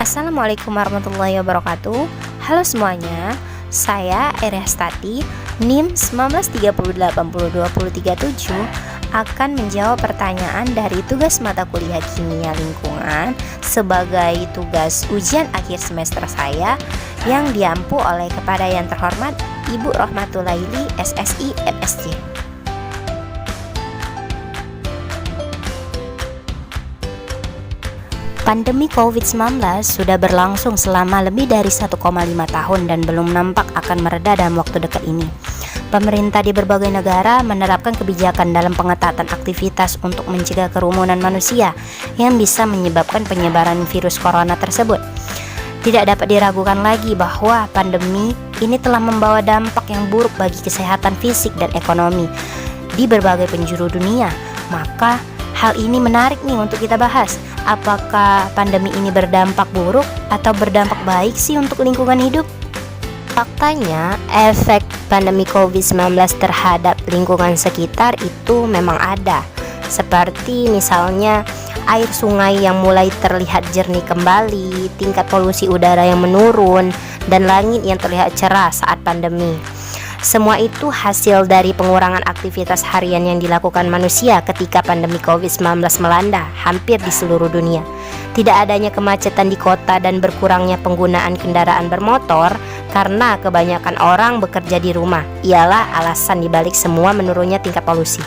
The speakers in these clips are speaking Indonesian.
Assalamualaikum warahmatullahi wabarakatuh. Halo semuanya, saya Erestati, NIM 19380237 akan menjawab pertanyaan dari tugas mata kuliah Kimia Lingkungan sebagai tugas ujian akhir semester saya yang diampu oleh kepada yang terhormat Ibu Rohmatulaili SSI MSc. Pandemi COVID-19 sudah berlangsung selama lebih dari 1,5 tahun dan belum nampak akan mereda dalam waktu dekat ini. Pemerintah di berbagai negara menerapkan kebijakan dalam pengetatan aktivitas untuk mencegah kerumunan manusia yang bisa menyebabkan penyebaran virus corona tersebut. Tidak dapat diragukan lagi bahwa pandemi ini telah membawa dampak yang buruk bagi kesehatan fisik dan ekonomi di berbagai penjuru dunia. Maka hal ini menarik nih untuk kita bahas. Apakah pandemi ini berdampak buruk atau berdampak baik sih untuk lingkungan hidup? Faktanya, efek pandemi COVID-19 terhadap lingkungan sekitar itu memang ada. Seperti misalnya air sungai yang mulai terlihat jernih kembali, tingkat polusi udara yang menurun, dan langit yang terlihat cerah saat pandemi. Semua itu hasil dari pengurangan aktivitas harian yang dilakukan manusia ketika pandemi COVID-19 melanda hampir di seluruh dunia. Tidak adanya kemacetan di kota dan berkurangnya penggunaan kendaraan bermotor karena kebanyakan orang bekerja di rumah ialah alasan dibalik semua menurunnya tingkat polusi.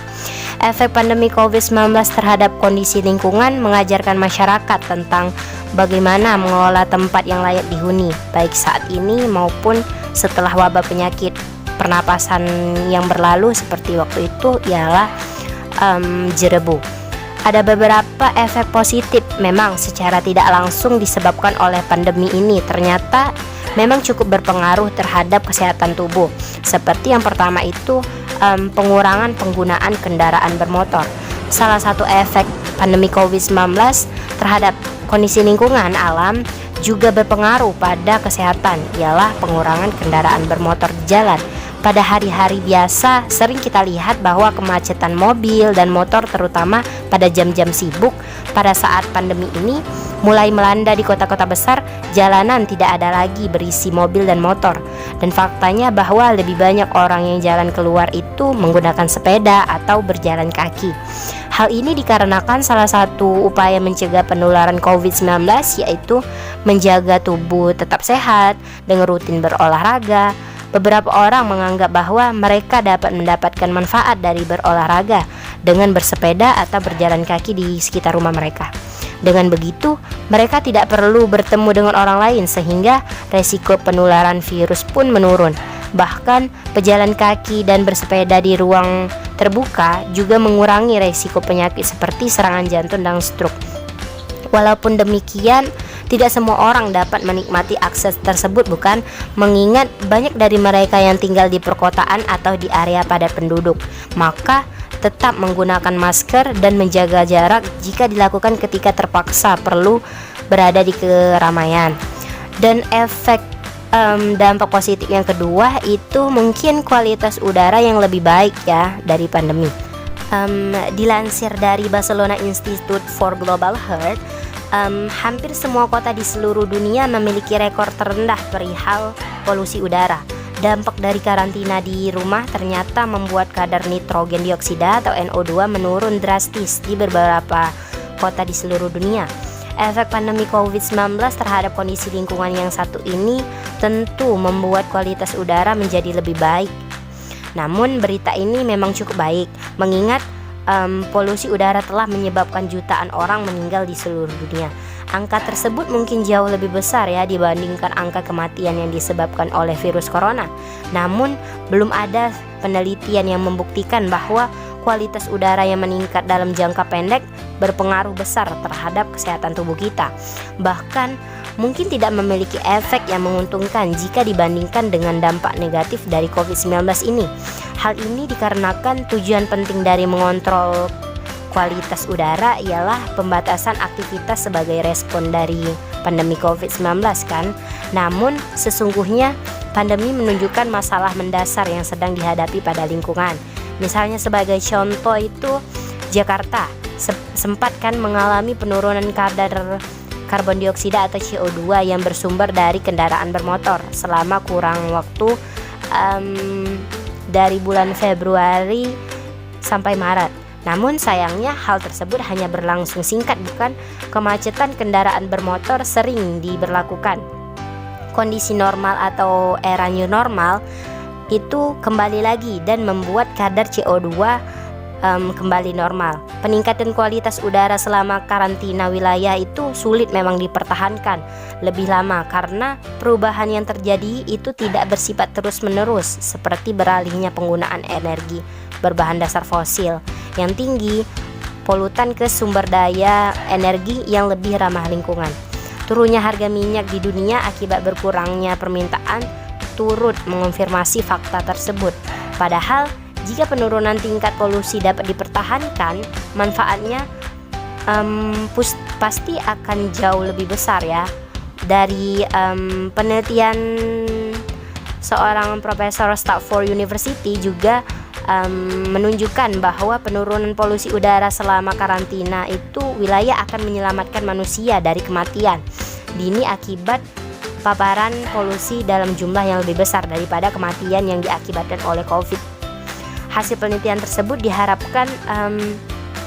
Efek pandemi COVID-19 terhadap kondisi lingkungan mengajarkan masyarakat tentang bagaimana mengelola tempat yang layak dihuni, baik saat ini maupun setelah wabah penyakit pernapasan yang berlalu seperti waktu itu ialah jerebu. Ada beberapa efek positif memang secara tidak langsung disebabkan oleh pandemi ini ternyata memang cukup berpengaruh terhadap kesehatan tubuh. Seperti yang pertama itu pengurangan penggunaan kendaraan bermotor. Salah satu efek pandemi COVID-19 terhadap kondisi lingkungan alam juga berpengaruh pada kesehatan, ialah pengurangan kendaraan bermotor di jalan. Pada hari-hari biasa sering kita lihat bahwa kemacetan mobil dan motor terutama pada jam-jam sibuk. Pada saat pandemi ini mulai melanda di kota-kota besar, jalanan tidak ada lagi berisi mobil dan motor. Dan faktanya bahwa lebih banyak orang yang jalan keluar itu menggunakan sepeda atau berjalan kaki. Hal ini dikarenakan salah satu upaya mencegah penularan COVID-19 yaitu menjaga tubuh tetap sehat dengan rutin berolahraga. Beberapa orang menganggap bahwa mereka dapat mendapatkan manfaat dari berolahraga dengan bersepeda atau berjalan kaki di sekitar rumah mereka. Dengan begitu, mereka tidak perlu bertemu dengan orang lain sehingga resiko penularan virus pun menurun. Bahkan, pejalan kaki dan bersepeda di ruang terbuka juga mengurangi resiko penyakit seperti serangan jantung dan stroke. Walaupun demikian, tidak semua orang dapat menikmati akses tersebut bukan? Mengingat banyak dari mereka yang tinggal di perkotaan atau di area padat penduduk. Maka tetap menggunakan masker dan menjaga jarak jika dilakukan ketika terpaksa perlu berada di keramaian. Dan efek dampak positif yang kedua itu mungkin kualitas udara yang lebih baik ya dari pandemi. Dilansir dari Barcelona Institute for Global Health, hampir semua kota di seluruh dunia memiliki rekor terendah perihal polusi udara. Dampak dari karantina di rumah ternyata membuat kadar nitrogen dioksida atau NO2 menurun drastis di beberapa kota di seluruh dunia. Efek pandemi COVID-19 terhadap kondisi lingkungan yang satu ini tentu membuat kualitas udara menjadi lebih baik. Namun berita ini memang cukup baik, mengingat polusi udara telah menyebabkan jutaan orang meninggal di seluruh dunia. Angka tersebut mungkin jauh lebih besar ya dibandingkan angka kematian yang disebabkan oleh virus corona. Namun belum ada penelitian yang membuktikan bahwa kualitas udara yang meningkat dalam jangka pendek berpengaruh besar terhadap kesehatan tubuh kita. Bahkan mungkin tidak memiliki efek yang menguntungkan jika dibandingkan dengan dampak negatif dari COVID-19 ini. Hal ini dikarenakan tujuan penting dari mengontrol kualitas udara ialah pembatasan aktivitas sebagai respon dari pandemi COVID-19 kan. Namun sesungguhnya pandemi menunjukkan masalah mendasar yang sedang dihadapi pada lingkungan. Misalnya sebagai contoh itu Jakarta sempat kan mengalami penurunan kadar karbon dioksida atau CO2 yang bersumber dari kendaraan bermotor selama kurang waktu dari bulan Februari sampai Maret. Namun sayangnya hal tersebut hanya berlangsung singkat, bukan kemacetan kendaraan bermotor sering diberlakukan. Kondisi normal atau era new normal itu kembali lagi dan membuat kadar CO2 kembali normal. Peningkatan kualitas udara selama karantina wilayah itu sulit memang dipertahankan lebih lama karena perubahan yang terjadi itu tidak bersifat terus-menerus, seperti beralihnya penggunaan energi berbahan dasar fosil yang tinggi, polutan ke sumber daya energi yang lebih ramah lingkungan. Turunnya harga minyak di dunia akibat berkurangnya permintaan turut mengonfirmasi fakta tersebut. Padahal jika penurunan tingkat polusi dapat dipertahankan, manfaatnya pasti akan jauh lebih besar ya. Dari penelitian seorang profesor Stanford University juga menunjukkan bahwa penurunan polusi udara selama karantina itu wilayah akan menyelamatkan manusia dari kematian dini akibat paparan polusi dalam jumlah yang lebih besar daripada kematian yang diakibatkan oleh COVID. Hasil penelitian tersebut diharapkan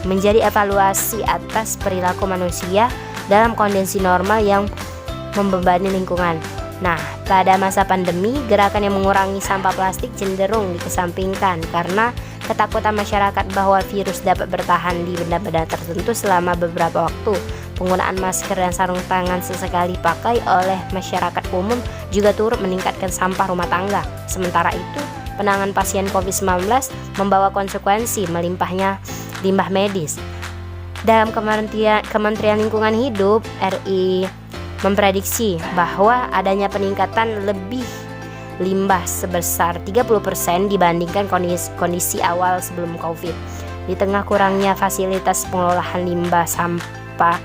menjadi evaluasi atas perilaku manusia dalam kondisi normal yang membebani lingkungan. Nah, pada masa pandemi, gerakan yang mengurangi sampah plastik cenderung dikesampingkan karena ketakutan masyarakat bahwa virus dapat bertahan di benda-benda tertentu selama beberapa waktu. Penggunaan masker dan sarung tangan sesekali pakai oleh masyarakat umum juga turut meningkatkan sampah rumah tangga. Sementara itu, penanganan pasien COVID-19 membawa konsekuensi melimpahnya limbah medis. Dalam Kementerian Lingkungan Hidup RI memprediksi bahwa adanya peningkatan lebih limbah sebesar 30% dibandingkan kondisi awal sebelum COVID. Di tengah kurangnya fasilitas pengolahan limbah sampah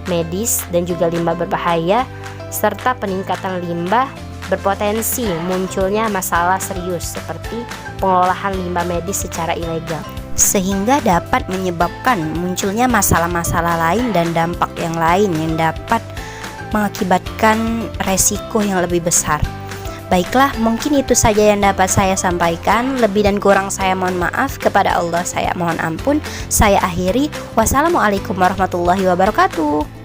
medis dan juga limbah berbahaya, serta peningkatan limbah, berpotensi munculnya masalah serius seperti pengolahan limbah medis secara ilegal, sehingga dapat menyebabkan munculnya masalah-masalah lain dan dampak yang lain yang dapat mengakibatkan resiko yang lebih besar. Baiklah, mungkin itu saja yang dapat saya sampaikan. Lebih dan kurang saya mohon maaf. Kepada Allah saya mohon ampun. Saya akhiri. Wassalamualaikum warahmatullahi wabarakatuh.